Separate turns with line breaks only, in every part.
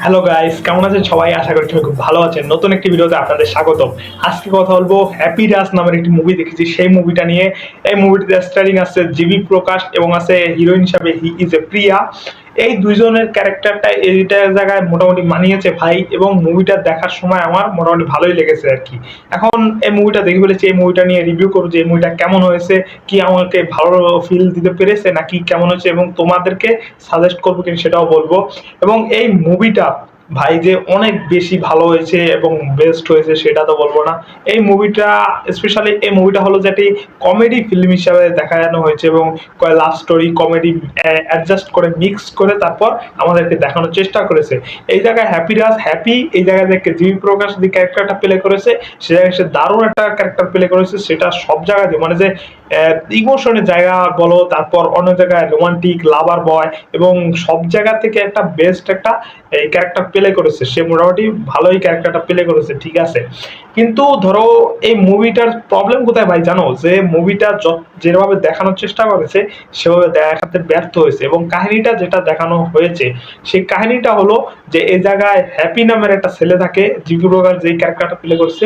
Hello guys, কেমন আছেন সবাই? আশা করি সবাই খুব ভালো আছেন। নতুন একটি ভিডিওতে আপনাদের স্বাগতম। আজকে কথা বলবো হ্যাপি রাজ নামের একটি মুভি দেখেছি, সেই মুভিটা নিয়ে। এই মুভিটিতে স্টারিং আছে জিবি প্রকাশ এবং আছে হিরোইন হিসাবে হি ইজ এ প্রিয়া। এই দুইজনের ক্যারেক্টারটা এইটা জায়গায় মোটামুটি মানিয়েছে ভাই, এবং মুভিটা দেখার সময় আমার মোটামুটি ভালোই লেগেছে আর কি। এখন এই মুভিটা দেখে ফেলেছি, এই মুভিটা নিয়ে রিভিউ করবো যে এই মুভিটা কেমন হয়েছে, কি আমাকে ভালো ফিল দিতে পেরেছে নাকি কেমন হয়েছে, এবং তোমাদেরকে সাজেস্ট করবো কিনা সেটাও বলবো। এবং এই মুভিটা ভাই যে অনেক বেশি ভালো হয়েছে এবং বেস্ট হয়েছে সেটা তো বলবো না। এই মুভিটা স্পেশালি এই মুভিটা হলো যে একটি কমেডি ফিল্ম হিসাবে দেখানো হয়েছে, এবং লাভ স্টোরি কমেডি অ্যাডজাস্ট করে মিক্স করে তারপর আমাদেরকে দেখানোর চেষ্টা করেছে। এই জায়গায় হ্যাপি রাজ হ্যাপি এই জায়গায় দেখে জিবি প্রকাশ যে ক্যারেক্টারটা প্লে করেছে, সে জায়গায় সে দারুণ একটা ক্যারেক্টার প্লে করেছে। সেটা সব জায়গাতে মানে যে ইমোশনের জায়গা বলো, তারপর অন্য জায়গায় রোমান্টিক লাভার বয়, এবং সব জায়গা থেকে একটা বেস্ট একটা এই ক্যারেক্টার প্লে করেছে। সে মোটামুটি ভালোই ক্যারেক্টারটা প্লে করেছে, ঠিক আছে। কিন্তু ধরো এই মুভিটার প্রবলেম কোথায় ভাই জানো? যে মুভিটা যেভাবে দেখানোর চেষ্টা করেছে সেভাবে দেখাতে ব্যর্থ হয়েছে, এবং কাহিনীটা যেটা দেখানো হয়েছে সেই কাহিনীটা হলো যে এই জায়গায় হ্যাপি নামের একটা ছেলে থাকে, জিবি প্রকাশ যে ক্যারেক্টারটা প্লে করছে,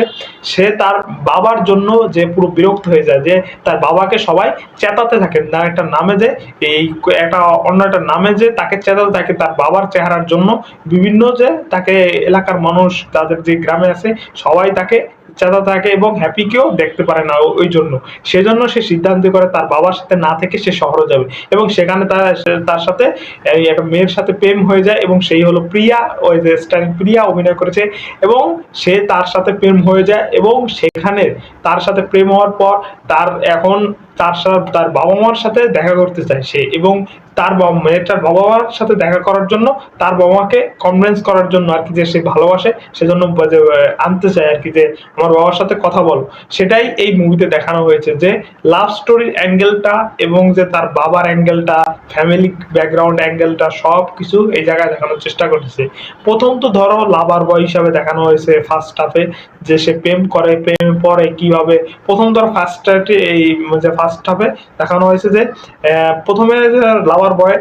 সে তার বাবার জন্য যে পুরো বিরক্ত হয়ে যায়, যে তার বাবাকে সবাই চেতাতে থাকে না একটা নামে, যে এই একটা অন্য একটা নামে যে তাকে চেতাতে থাকে তার বাবার চেহারার জন্য। বিভিন্ন যে তাকে এলাকার মানুষ তাদের যে গ্রামে আছে সবাই তাকে চেতা থাকে, এবং হ্যাপিকেও দেখতে পারে না ওই জন্য। সেজন্য সে সিদ্ধান্ত করে তার বাবার সাথে না থেকে সে শহরে যাবে, এবং সেখানে তার সাথে এই একটা মেয়ের সাথে প্রেম হয়ে যায়, এবং সেই হলো প্রিয়া। ওই যে স্টারিং প্রিয়া অভিনয় করেছে, এবং সে তার সাথে প্রেম হয়ে যায়, এবং সেখানে তার সাথে প্রেম হওয়ার পর তার এখন তার বাবা মার সাথে দেখা করতে চায় সে, এবং তার মেয়েটার বাবা মার সাথে দেখা করার জন্য তার বাবা মাকে কনভিন্স করার জন্য আর কি, যে সে ভালোবাসে সেজন্য আনতে চায় আর কি, যে আমার বাবার সাথে কথা বল। সেটাই এই মুভিতে দেখানো হয়েছে, যে লাভ স্টোরির অ্যাঙ্গেলটা এবং যে তার বাবার অ্যাঙ্গেলটা, ফ্যামিলি ব্যাকগ্রাউন্ড অ্যাঙ্গেলটা সব কিছু এই জায়গায় দেখানোর চেষ্টা করেছে। প্রথম তো ধরো লাভার বয় হিসাবে দেখানো হয়েছে ফার্স্ট হাফে, যে সে প্রেম করে, প্রেম পরে কিভাবে প্রথম ধরো এই যে ফার্স্ট হাফে দেখানো হয়েছে যে প্রথমে লাভার বয়,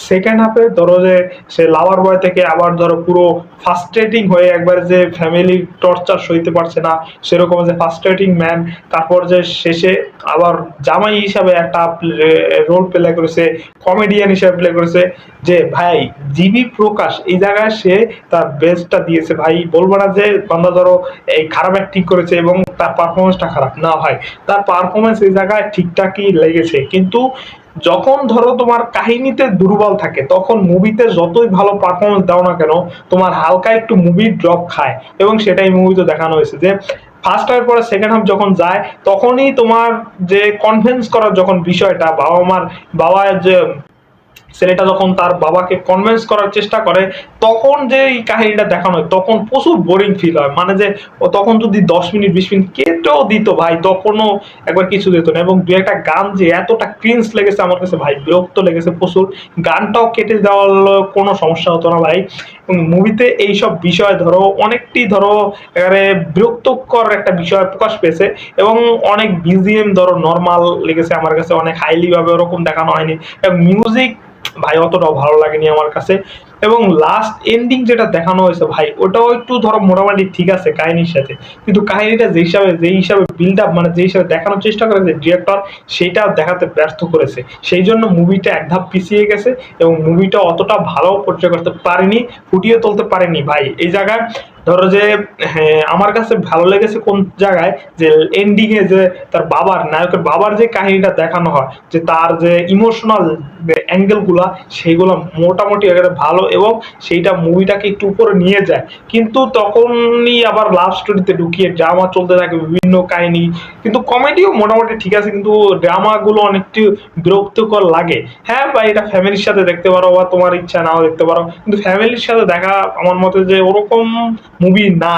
সেকেন্ড হাফে ধরো যে সে লাভার বয় থেকে আবার ধরো পুরো ফার্স্ট্রেটিং হয়ে একবার যে ফ্যামিলি টর্চার সইতে পারছে না সেরকম যে ফার্স্ট্রেটিং ম্যান। তারপর যে শেষে আবার জামাই হিসাবে একটা রোল প্লে করেছে, কমেডিয়ান হিসাবে প্লে করেছে। যে ভাই জিবি প্রকাশ এই জায়গায় সে তার বেস্টটা দিয়েছে ভাই, বলবো না যে বান্দা ধরো এই খারাপ অ্যাক্টিং করেছে এবং তার পারফরমেন্সটা খারাপ না ভাই, তার পারফরমেন্স এই জায়গায় ঠিকঠাকই লেগেছে। কিন্তু যখন ধরো তোমার কাহিনীতে দুর্বল থাকে তখন মুভিতে যতই ভালো পারফরমেন্স দাও না কেন তোমার হালকা একটু মুভি ড্রপ খায়, এবং সেটাই মুভিতে দেখানো হয়েছে। যে ফার্স্ট হাফের পরে সেকেন্ড হাফ যখন যায় তখনই তোমার যে কনভিন্স করার যখন বিষয়টা বাবা যে ছেলেটা যখন তার বাবাকে কনভিন্স করার চেষ্টা করে, তখন যে এই কাহিনীটা দেখানো হয় তখন প্রচুর বোরিং ফিল হয়। মানে যে ও তখন যদি 10 মিনিট 20 মিনিট কেটেও দিত ভাই, তখনও একবার কিছু দিত না। এবং দু একটা গান যে এতটা ক্রিঞ্জ লেগেছে আমার কাছে ভাই, বিরক্ত লেগেছে প্রচুর। গানটাও কেটে দেওয়ার কোনো সমস্যা হতো না ভাই। এবং মুভিতে এইসব বিষয় ধরো অনেকটি ধরো এবারে বিরক্তকর একটা বিষয় প্রকাশ পেয়েছে, এবং অনেক বিজিএম ধরো নর্মাল লেগেছে আমার কাছে, অনেক হাইলি ভাবে ওরকম দেখানো হয়নি। এবং মিউজিক ভাই অতটাও ভালো লাগেনি আমার কাছে। এবং লাস্ট এন্ডিং যেটা দেখানো হয়েছে ভাই, ওটাও একটু ধরো মোটামুটি ঠিক আছে কাহিনীর সাথে, কিন্তু কাহিনীটা যে হিসাবে বিল্ড আপ মানে যে হিসাবে দেখানোর চেষ্টা করেছে ডিরেক্টর, সেটা দেখাতে ব্যর্থ করেছে। সেই জন্য মুভিটা এক ধাপ পিছিয়ে গেছে, এবং মুভিটা অতটা ভালো পোট্রে করতে পারেনি, ফুটিয়ে তুলতে পারেনি ভাই। এই জায়গায় ধরো যে হ্যাঁ আমার কাছে ভালো লেগেছে কোন জায়গায়, যে এন্ডিং এ যে তার নায়কের বাবার যে কাহিনীটা দেখানো হয়, যে তার যে ইমোশনাল অ্যাঙ্গেল গুলা সেইগুলো মোটামুটি ভালো, এবং সেইটা মুভিটাকে একটু উপরে নিয়ে যায়। কিন্তু তখনই আবার লাভ স্টোরিতে ঢুকিয়ে ড্রামা চলতে থাকে, বিভিন্ন কাহিনী। কিন্তু কমেডিও মোটামুটি ঠিক আছে, কিন্তু ড্রামা গুলো অনেকটি বিরক্তকর লাগে। হ্যাঁ ভাই এটা ফ্যামিলির সাথে দেখতে পারো, বা তোমার ইচ্ছা নাও দেখতে পারো, কিন্তু ফ্যামিলির সাথে দেখা আমার মতে যে ওরকম মুভি না।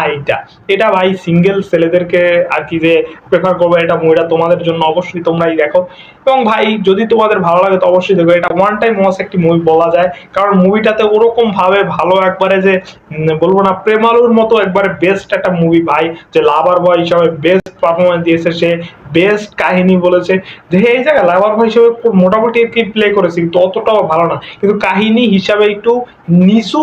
এটা ভাই সিঙ্গেল ছেলেদেরকে আর কি যে প্রেফার করবে এটা মুভিটা তোমাদের জন্য, অবশ্যই তোমরাই দেখো। এবং ভাই যদি তোমাদের ভালো লাগে তো অবশ্যই দেখো, এটা ওয়ান টাইম ওয়াচ একটি মুভি বলা যায়, কারণ মুভিটাতে ওরকম ভাবে ভালো একবারে যে বলবো না প্রেমালুর মতো একবারে বেস্ট একটা মুভি ভাই, যে লাভার বয় হিসাবে বেস্ট পারফরমেন্স দিয়েছে সে, বেস্ট কাহিনী বলেছে। যে এই জায়গায় লাভার বয় হিসেবে মোটামুটি কি প্লে করেছে কিন্তু অতটাও ভালো না, কিন্তু কাহিনী হিসাবে একটু নিচু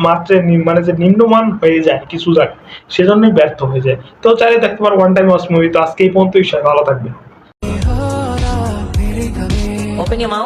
মাত্রে মানে যে নিম্নমান হয়ে যায় কিছু জায়গায়, সেজন্যই ব্যর্থ হয়ে যায়। তো চাইলে দেখতে পারো ওয়ান টাইম ওয়াচ মুভি। তো আজকে এই পর্যন্তই, সবাই ভালো থাকবে।
Open your mouth.